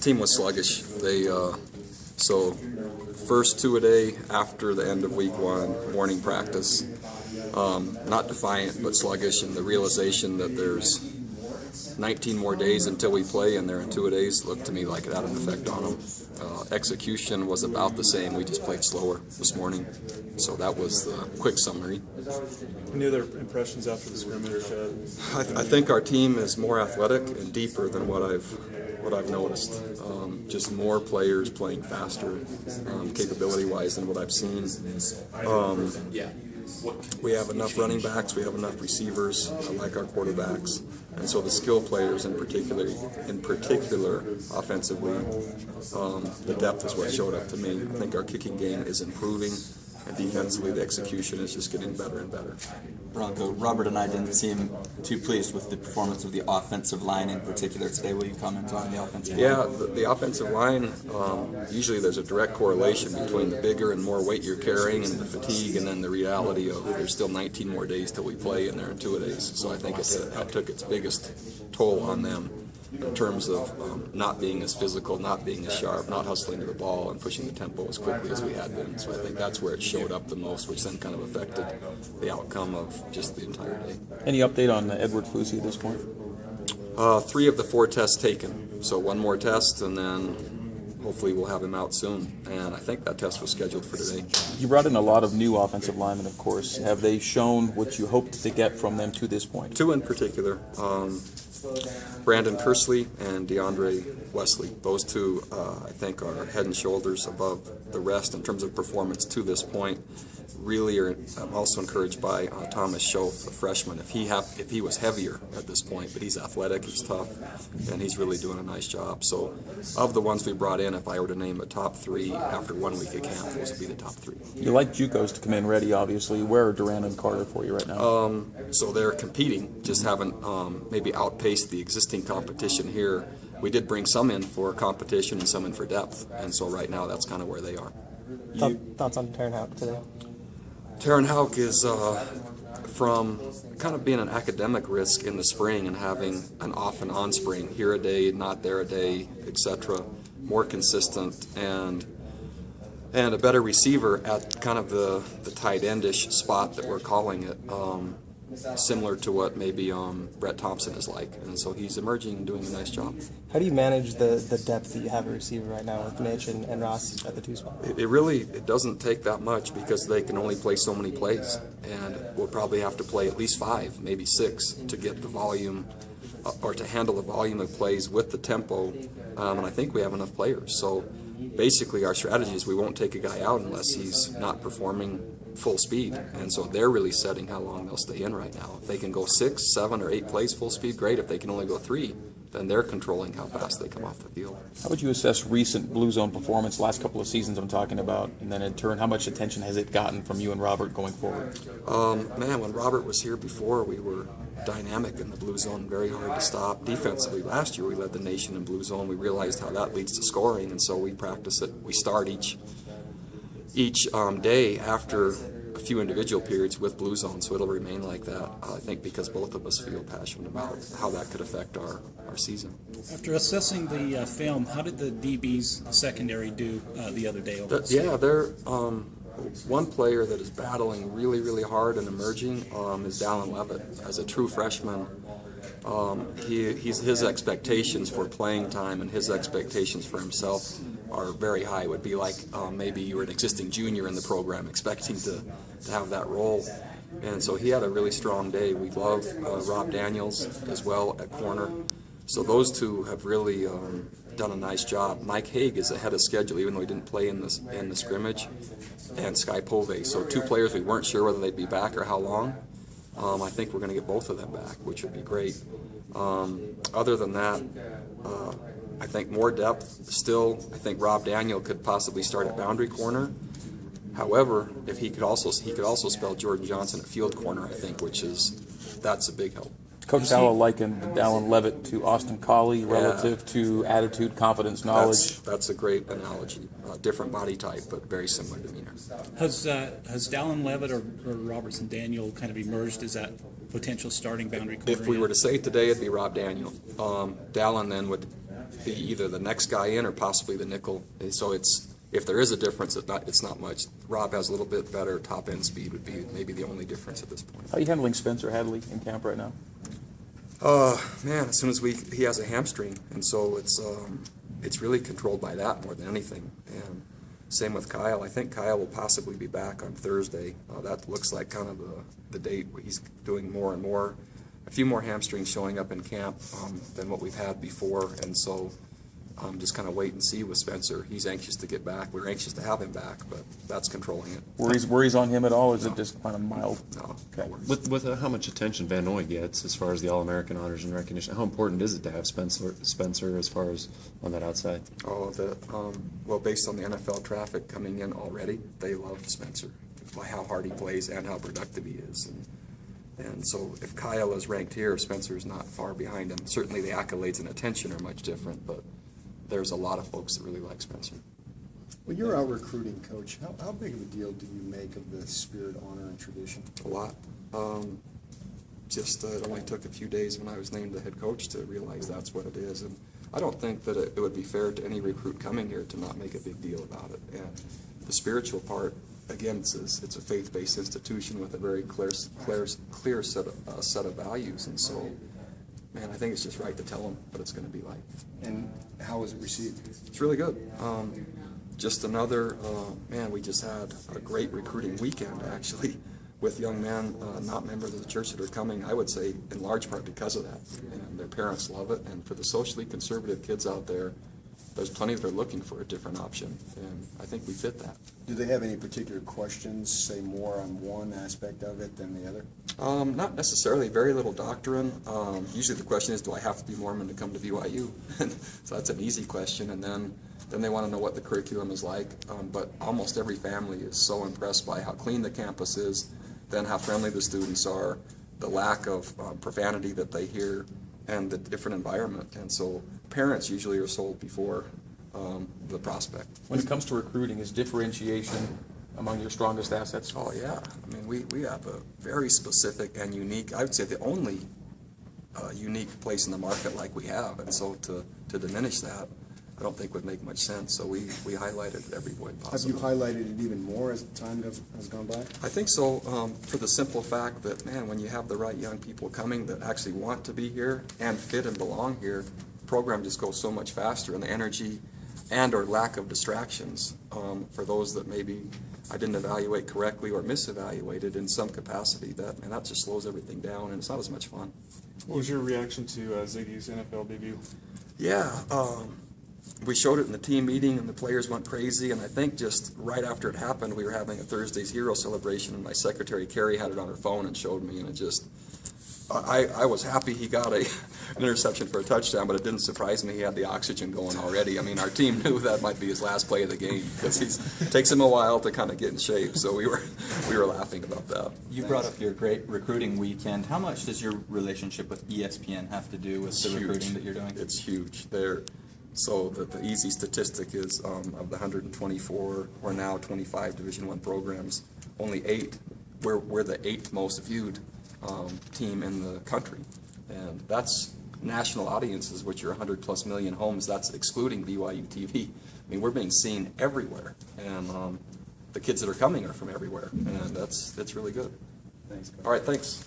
team was sluggish. So first two-a-day after the end of week one, morning practice, not defiant but sluggish, and the realization that there's 19 more days until we play, and they're in two-a-days looked to me like it had an effect on them. Execution was about the same. We just played slower this morning. So that was the quick summary. Any other impressions after the scrimmage? I think our team is more athletic and deeper than what I've noticed. Just more players playing faster, capability-wise, than what I've seen. We have enough running backs. We have enough receivers, like our quarterbacks, and so the skill players, in particular, offensively, the depth is what showed up to me. I think our kicking game is improving, and defensively, the execution is just getting better and better. Bronco, Robert and I didn't seem too pleased with the performance of the offensive line in particular today. Will you comment on the offensive line? Yeah, the offensive line, usually there's a direct correlation between the bigger and more weight you're carrying and the fatigue, and then the reality of there's still 19 more days till we play, and they're in two-a-days. So I think that took its biggest toll on them in terms of not being as physical, not being as sharp, not hustling to the ball, and pushing the tempo as quickly as we had been. So I think that's where it showed up the most, which then kind of affected the outcome of just the entire day. Any update on Edward Fusi at this point? 3 of the 4 tests taken. So one more test, and then hopefully we'll have him out soon. And I think that test was scheduled for today. You brought in a lot of new offensive linemen, of course. Have they shown what you hoped to get from them to this point? 2 in particular. Brandon Kersley and DeAndre Wesley. Those 2, I think, are head and shoulders above the rest in terms of performance to this point. Really, I'm also encouraged by Thomas Schoaf, a freshman. If he was heavier at this point, but he's athletic, he's tough, and he's really doing a nice job. So, of the ones we brought in, if I were to name a top 3 after 1 week of camp, those would be the top 3. You like JUCOs to come in ready, obviously. Where are Durant and Carter for you right now? So they're competing, just haven't maybe outpaced the existing competition here. We did bring some in for competition and some in for depth, and so right now that's kind of where they are. Thoughts on Taryn Houck today? Taryn Houck is from kind of being an academic risk in the spring and having an off and on spring, here a day, not there a day, etc. More consistent and a better receiver at kind of the tight endish spot that we're calling it, similar to what maybe Brett Thompson is like. And so he's emerging and doing a nice job. How do you manage the depth that you have at receiver right now with Mitch and Ross at the 2 spot? It doesn't take that much because they can only play so many plays, and we'll probably have to play at least 5, maybe 6 to get the volume or to handle the volume of plays with the tempo, and I think we have enough players. So basically our strategy is we won't take a guy out unless he's not performing full speed, and so they're really setting how long they'll stay in right now. If they can go 6, 7, or 8 plays full speed, great. If they can only go 3, then they're controlling how fast they come off the field. How would you assess recent Blue Zone performance, last couple of seasons I'm talking about, and then in turn, how much attention has it gotten from you and Robert going forward? Man, when Robert was here before, we were dynamic in the Blue Zone, very hard to stop. Defensively, last year we led the nation in Blue Zone. We realized how that leads to scoring, and so we practice it. We start each day after a few individual periods with Blue Zone, so it'll remain like that, I think, because both of us feel passionate about how that could affect our season. After assessing the film, how did the DBs secondary do the other day? They're one player that is battling really, really hard and emerging is Dallin Levitt. As a true freshman, his expectations for playing time and his expectations for himself are very high. It would be like maybe you were an existing junior in the program expecting to have that role. And so he had a really strong day. We love Rob Daniels as well at corner. So those 2 have really done a nice job. Mike Haig is ahead of schedule, even though he didn't play in the scrimmage, and Sky Pove. So 2 players we weren't sure whether they'd be back or how long. I think we're going to get both of them back, which would be great. Other than that, I think more depth still. I think Rob Daniel could possibly start at boundary corner. However, if he could also spell Jordan Johnson at field corner, I think, that's a big help. Coach Dowell likened Dallin Levitt to Austin Collie relative to attitude, confidence, knowledge. That's a great analogy. Different body type, but very similar demeanor. Has Dallin Levitt or Robertson Daniel kind of emerged as that potential starting boundary corner? If we were to say today, it'd be Rob Daniel. Dallin then would be either the next guy in or possibly the nickel. And so if there is a difference, it's not much. Rob has a little bit better top end speed, would be maybe the only difference at this point. How are you handling Spencer Hadley in camp right now? Man, as soon as he has a hamstring, and so it's really controlled by that more than anything. And same with Kyle. I think Kyle will possibly be back on Thursday. That looks like kind of the date where he's doing more and more. A few more hamstrings showing up in camp than what we've had before, and so just kind of wait and see with Spencer. He's anxious to get back. We're anxious to have him back, but that's controlling it. Worries on him at all, or is it just kind of mild? No. Okay. With how much attention Van Noy gets as far as the All-American honors and recognition, how important is it to have Spencer as far as on that outside? Oh, well, based on the NFL traffic coming in already, they love Spencer by how hard he plays and how productive he is. And so if Kyle is ranked here, Spencer's not far behind him. Certainly the accolades and attention are much different, but there's a lot of folks that really like Spencer. Well, you're out recruiting, Coach. How big of a deal do you make of the spirit, honor, and tradition? A lot. It only took a few days when I was named the head coach to realize that's what it is. And I don't think that it would be fair to any recruit coming here to not make a big deal about it. And the spiritual part, again, it's a faith-based institution with a very clear set of values. And so, man, I think it's just right to tell them what it's going to be like. And how was it received? It's really good. Just another, we just had a great recruiting weekend, actually, with young men, not members of the church that are coming, I would say, in large part because of that. And their parents love it. And for the socially conservative kids out there, there's plenty that are looking for a different option. And I think we fit that. Do they have any particular questions, say more on one aspect of it than the other? Not necessarily. Very little doctrine. Usually the question is, do I have to be Mormon to come to BYU? So that's an easy question. And then they want to know what the curriculum is like. But almost every family is so impressed by how clean the campus is, then how friendly the students are, the lack of profanity that they hear, and the different environment. And so parents usually are sold before the prospect. When it comes to recruiting, is differentiation among your strongest assets? Oh, yeah. I mean, we have a very specific and unique, I would say the only unique place in the market like we have. And so to diminish that, I don't think would make much sense. So we highlighted it every way possible. Have you highlighted it even more as time has gone by? I think so, for the simple fact that, man, when you have the right young people coming that actually want to be here and fit and belong here, the program just goes so much faster, and the energy and or lack of distractions for those that maybe I didn't evaluate correctly or misevaluated in some capacity, that just slows everything down, and it's not as much fun. What was your reaction to Ziggy's NFL debut? Yeah, we showed it in the team meeting, and the players went crazy. And I think just right after it happened, we were having a Thursday's Hero celebration, and my secretary Carrie had it on her phone and showed me, and it just, I was happy he got an interception for a touchdown, but it didn't surprise me he had the oxygen going already. I mean, our team knew that might be his last play of the game because it takes him a while to kind of get in shape. So we were laughing about that. You brought up your great recruiting weekend. How much does your relationship with ESPN have to do with the recruiting that you're doing? It's huge. So the easy statistic is of the 124 or now 25 Division I programs, only 8, we're the 8th most viewed team in the country. And that's national audiences, which are 100+ million homes. That's excluding BYU TV. I mean, we're being seen everywhere. And the kids that are coming are from everywhere. And that's really good. Thanks, Coach. All right, thanks.